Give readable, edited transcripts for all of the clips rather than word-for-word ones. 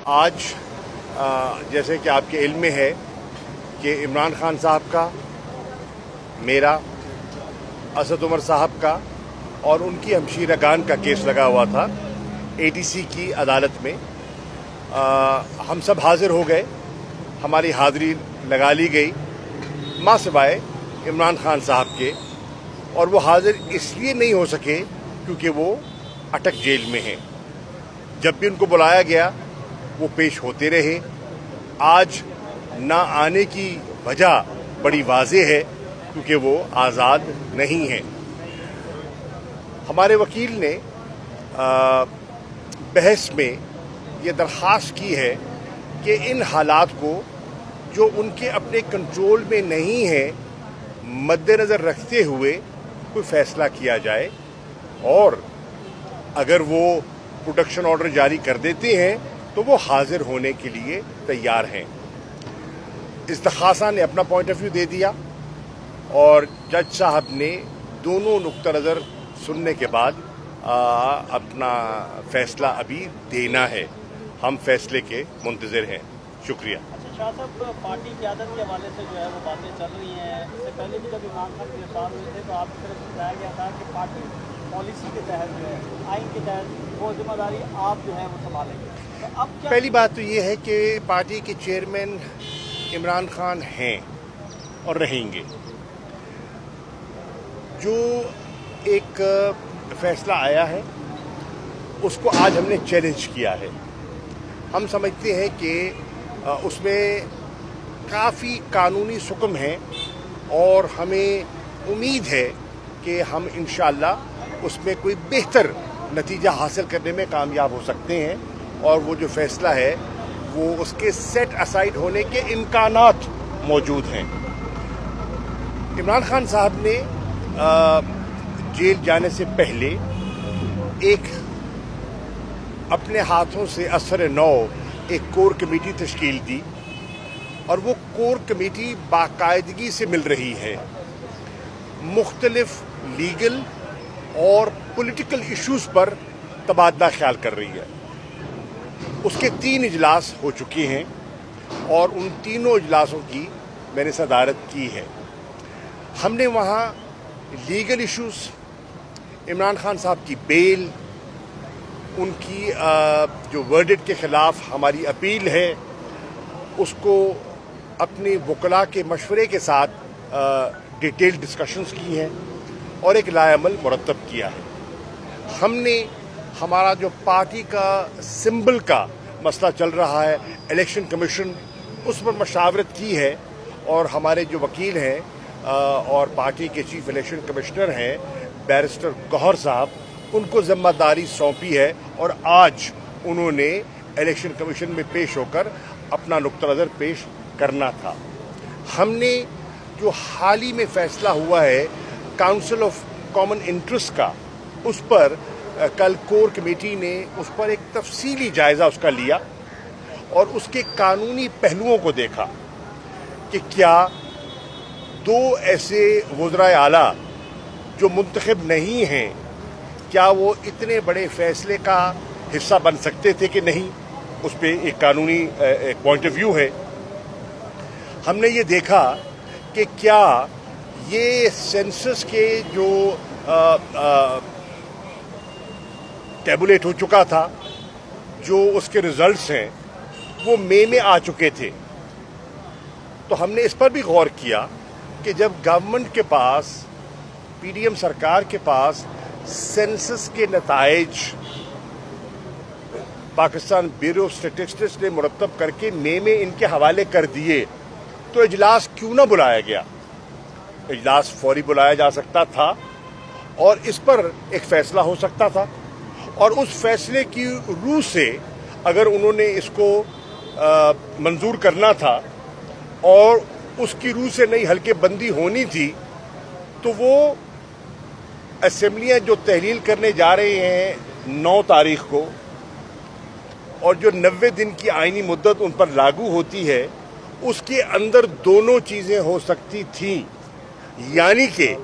آج جیسے کہ آپ کے علم میں ہے کہ عمران خان صاحب کا، میرا، اسد عمر صاحب کا اور ان کی ہمشیرگان کا کیس لگا ہوا تھا ADC کی عدالت میں۔ ہم سب حاضر ہو گئے، ہماری حاضری لگا لی گئی ماں سوائے عمران خان صاحب کے، اور وہ حاضر اس لیے نہیں ہو سکے کیونکہ وہ اٹک جیل میں ہیں۔ جب بھی ان کو بلایا گیا وہ پیش ہوتے رہے۔ آج نہ آنے کی وجہ بڑی واضح ہے کیونکہ وہ آزاد نہیں ہیں۔ ہمارے وکیل نے بحث میں یہ درخواست کی ہے کہ ان حالات کو جو ان کے اپنے کنٹرول میں نہیں ہیں مد نظر رکھتے ہوئے کوئی فیصلہ کیا جائے، اور اگر وہ پروٹیکشن آرڈر جاری کر دیتے ہیں تو وہ حاضر ہونے کے لیے تیار ہیں۔ استخاصہ نے اپنا پوائنٹ آف ویو دے دیا اور جج صاحب نے دونوں نقطہ نظر سننے کے بعد اپنا فیصلہ ابھی دینا ہے۔ ہم فیصلے کے منتظر ہیں۔ شکریہ۔ شاہ صاحب، پارٹی قیادت کے حوالے سے جو ہے وہ باتیں چل رہی ہیں۔ اس سے پہلے بھی جب عمران خان گرفتار ہوئے تھے تو آپ کی طرف سے بتایا گیا تھا کہ پارٹی پالیسی کے تحت جو ہے، آئین کے تحت وہ ذمہ داری آپ جو ہے وہ سنبھالیں گے، تو اب کیا؟ پہلی بات تو یہ ہے کہ پارٹی کے چیئرمین عمران خان ہیں اور رہیں گے۔ جو ایک فیصلہ آیا ہے اس کو آج ہم نے چیلنج کیا ہے۔ ہم سمجھتے ہیں کہ اس میں کافی قانونی سکم ہیں اور ہمیں امید ہے کہ ہم انشاءاللہ اس میں کوئی بہتر نتیجہ حاصل کرنے میں کامیاب ہو سکتے ہیں، اور وہ جو فیصلہ ہے وہ اس کے سیٹ اسائڈ ہونے کے امکانات موجود ہیں۔ عمران خان صاحب نے جیل جانے سے پہلے ایک اپنے ہاتھوں سے اثر نو ایک کور کمیٹی تشکیل دی، اور وہ کور کمیٹی باقاعدگی سے مل رہی ہے، مختلف لیگل اور پولیٹیکل ایشوز پر تبادلہ خیال کر رہی ہے۔ اس کے 3 اجلاس ہو چکے ہیں اور ان تینوں اجلاسوں کی میں نے صدارت کی ہے۔ ہم نے وہاں لیگل ایشوز، عمران خان صاحب کی بیل، ان کی جو ورڈکٹ کے خلاف ہماری اپیل ہے، اس کو اپنے وکلاء کے مشورے کے ساتھ ڈیٹیل ڈسکشنز کی ہیں اور ایک لائحہ عمل مرتب کیا ہے۔ ہم نے ہمارا جو پارٹی کا سمبل کا مسئلہ چل رہا ہے، الیکشن کمیشن، اس پر مشاورت کی ہے، اور ہمارے جو وکیل ہیں اور پارٹی کے چیف الیکشن کمشنر ہیں بیرسٹر گوہر صاحب، ان کو ذمہ داری سونپی ہے، اور آج انہوں نے الیکشن کمیشن میں پیش ہو کر اپنا نقطہ نظر پیش کرنا تھا۔ ہم نے جو حال ہی میں فیصلہ ہوا ہے کاؤنسل آف کامن انٹرسٹ کا، اس پر کل کور کمیٹی نے اس پر ایک تفصیلی جائزہ اس کا لیا اور اس کے قانونی پہلوؤں کو دیکھا کہ کیا 2 ایسے وزرائے اعلیٰ جو منتخب نہیں ہیں، کیا وہ اتنے بڑے فیصلے کا حصہ بن سکتے تھے کہ نہیں۔ اس پہ ایک قانونی ایک پوائنٹ آف ویو ہے۔ ہم نے یہ دیکھا کہ کیا یہ سینسس کے جو ٹیبولیٹ ہو چکا تھا، جو اس کے ریزلٹس ہیں وہ مئی میں آ چکے تھے، تو ہم نے اس پر بھی غور کیا کہ جب گورنمنٹ کے پاس، PDM سرکار کے پاس سینسس کے نتائج پاکستان بیورو آف اسٹیٹسٹکس نے مرتب کر کے مئی میں ان کے حوالے کر دیے، تو اجلاس کیوں نہ بلایا گیا؟ اجلاس فوری بلایا جا سکتا تھا اور اس پر ایک فیصلہ ہو سکتا تھا، اور اس فیصلے کی روح سے اگر انہوں نے اس کو منظور کرنا تھا اور اس کی روح سے نئی حلقے بندی ہونی تھی، تو وہ اسمبلیاں جو تحلیل کرنے جا رہے ہیں 9 تاریخ کو، اور جو 90 دن کی آئینی مدت ان پر لاگو ہوتی ہے، اس کے اندر دونوں چیزیں ہو سکتی تھیں، یعنی کہ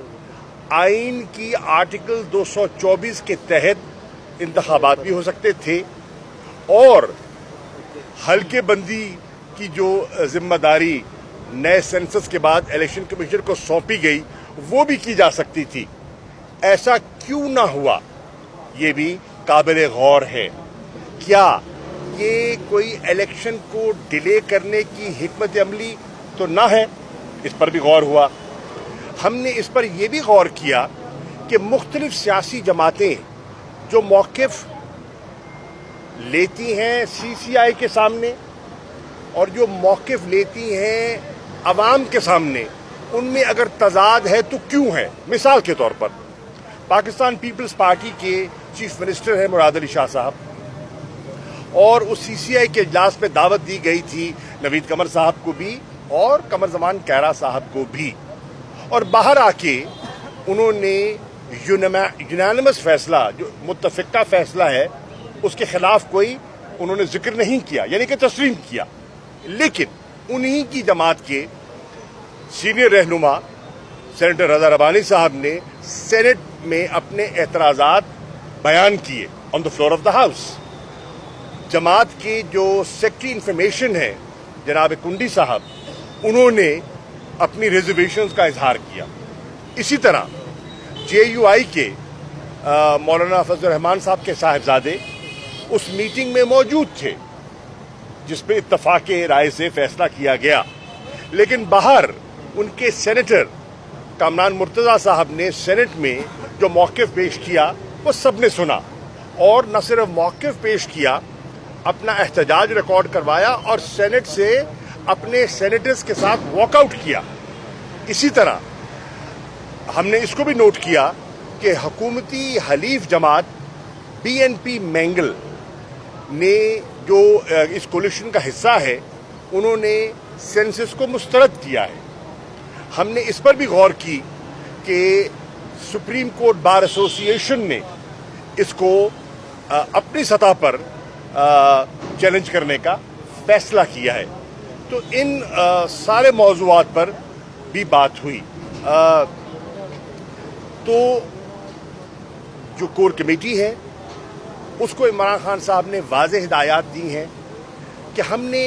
آئین کی آرٹیکل 224 کے تحت انتخابات بھی ہو سکتے تھے، اور हल्के बंदी की जो जिम्मेदारी नए सेंसस के बाद इलेक्शन कमीशन को सौंपी गई वो भी की जा सकती थी। ऐसा क्यों ना हुआ, ये भी काबिल गौर है। क्या ये कोई इलेक्शन को डिले करने की हिकमत अमली तो ना है, इस पर भी गौर हुआ। हमने इस पर यह भी गौर किया कि मुख्तलिफ सियासी जमातें जो मौक़िफ़ लेती हैं CCI के सामने और जो मौक़िफ़ लेती हैं अवाम के सामने, उनमें अगर तजाद है तो क्यों है। मिसाल के तौर पर पाकिस्तान पीपल्स पार्टी के चीफ मिनिस्टर हैं मुराद अली शाह साहब, और उस CCI के इजलास में दावत दी गई थी नवीद कमर साहब को भी और कमर जमान कैरा साहब को भी, और बाहर आके उन्होंने यूनानिमस फैसला जो मुत्तफ़िका फैसला है उसके खिलाफ कोई उन्होंने जिक्र नहीं किया, यानी कि तस्लीम किया। लेकिन उन्हीं की जमात के सीनियर रहनुमा सेनेटर रज़ा रबानी साहब ने सेनेट में अपने एतराज़ात बयान किए on the floor of the house. जमात के जो सेक्रेटरी इंफॉर्मेशन है जनाब कुंडी साहब, उन्होंने अपनी रिजर्वेशंस का इजहार किया। इसी तरह JUI के मौलाना फजल रहमान साहब के साहिबजादे उस मीटिंग में मौजूद थे जिस पे इत्तफाक़े राय से फैसला किया गया। लेकिन बाहर उनके सेनेटर कामरान मुर्तज़ा साहब ने सेनेट में जो मौक़िफ़ पेश किया वो सबने सुना, और न सिर्फ मौक़िफ़ पेश किया, अपना एहतजाज रिकॉर्ड करवाया और सेनेट से अपने सेनेटर्स के साथ वॉकआउट किया। इसी तरह हमने इसको भी नोट किया कि हुकूमती हलीफ जमात BNP मैंगल ने जो इस कोलिशन का हिस्सा है, उन्होंने सेंसस को मुस्तरद किया है। हमने इस पर भी गौर की कि सुप्रीम कोर्ट बार एसोसिएशन ने इसको अपनी सतह पर चैलेंज करने का फैसला किया है। तो इन सारे मौज़ूआत पर भी बात हुई। तो जो कोर कमेटी है उसको इमरान खान साहब ने वाज़ेह हिदायत दी हैं कि हमने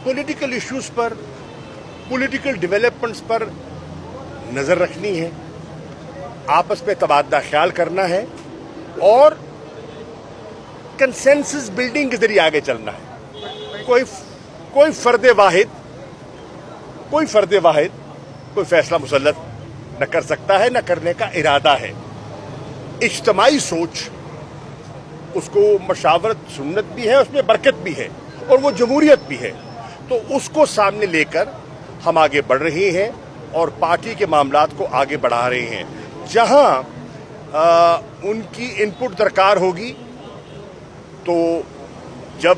पॉलिटिकल इश्यूज़ पर, पॉलिटिकल डेवलपमेंट्स पर नज़र रखनी है, आपस में तबादला ख्याल करना है और कंसेंसस बिल्डिंग के जरिए आगे चलना है। कोई फर्द वाहिद कोई फैसला मुसल्लत न कर सकता है, न करने का इरादा है। इज्तिमाई सोच, उसको मशावरत सुन्नत भी है, उसमें बरकत भी है और वो जमहूरियत भी है। तो उसको सामने लेकर हम आगे बढ़ रहे हैं और पार्टी के मामलात को आगे बढ़ा रहे हैं। जहां उनकी इनपुट दरकार होगी तो जब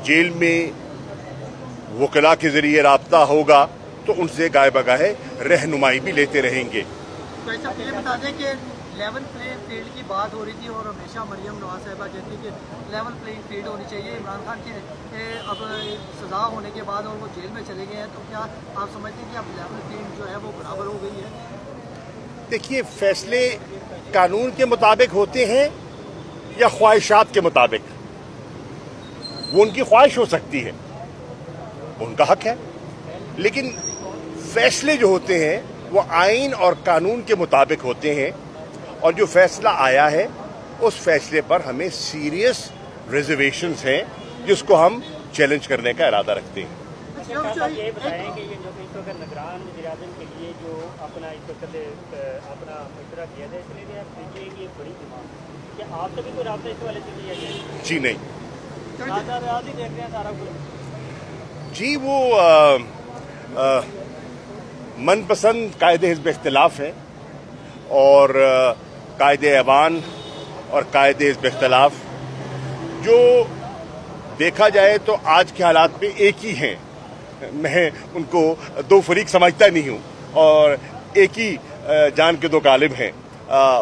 जेल में वकला के जरिए राब्ता होगा तो उनसे गाय बगाहे रहनुमाई भी लेते रहेंगे। तो ऐसा ये बता दें कि लेवल प्लेइंग फील्ड की बात हो रही थी और हमेशा मरियम नवाज साहिबा कहती कि लेवल प्लेइंग फील्ड होनी चाहिए। इमरान खान के अब सज़ा होने के बाद और वो जेल में चले गए हैं, तो क्या आप समझते हैं कि अब लेवल फील्ड जो है वो बराबर हो गई है? देखिए, फैसले कानून के मुताबिक होते हैं या ख्वाहिशात के मुताबिक। वो उनकी ख्वाहिश हो सकती है, उनका हक है, लेकिन फैसले जो होते हैं वो आइन और कानून के मुताबिक होते हैं। और जो फैसला आया है उस फैसले पर हमें सीरियस रिजर्वेशंस हैं जिसको हम चैलेंज करने का इरादा रखते हैं। ये बताएं कि ये जो इस वक्त निगरान वज़ीर-ए-आज़म के लिए जो अपना इस वक्त अपना मशवरा किया था, इसलिए आप देखिए कि बड़ी डिमांड, क्या आपसे भी कोई राब्ता इस वाले से किया गया? जी नहीं, ही देख रहे हैं सारा कुछ। जी वो मनपसंद कायदे हिज़्ब इख्तिलाफ है और कायदे ऐवान और कायदे हिज़्ब इख्तिलाफ जो देखा जाए तो आज के हालात में एक ही हैं। मैं उनको दो फरीक समझता नहीं हूँ और एक ही जान के दो गालिब हैं।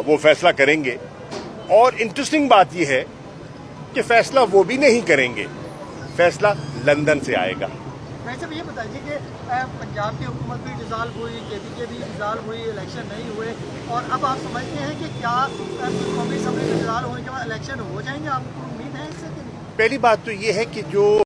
वो फैसला करेंगे और इंटरेस्टिंग बात यह है कि फैसला वो भी नहीं करेंगे, फैसला लंदन से आएगा। वैसे भी ये बताइए कि पंजाब की हुकूमत भी डिज़ाल्व हुई, KPK भी डिज़ाल्व हुई, इलेक्शन नहीं हुए, और अब आप समझते हैं कि क्या कौमी असम्बली में डिज़ाल्व होने के बाद इलेक्शन हो जाएंगे? आपको उम्मीद है इससे कि नहीं? पहली बात तो ये है कि जो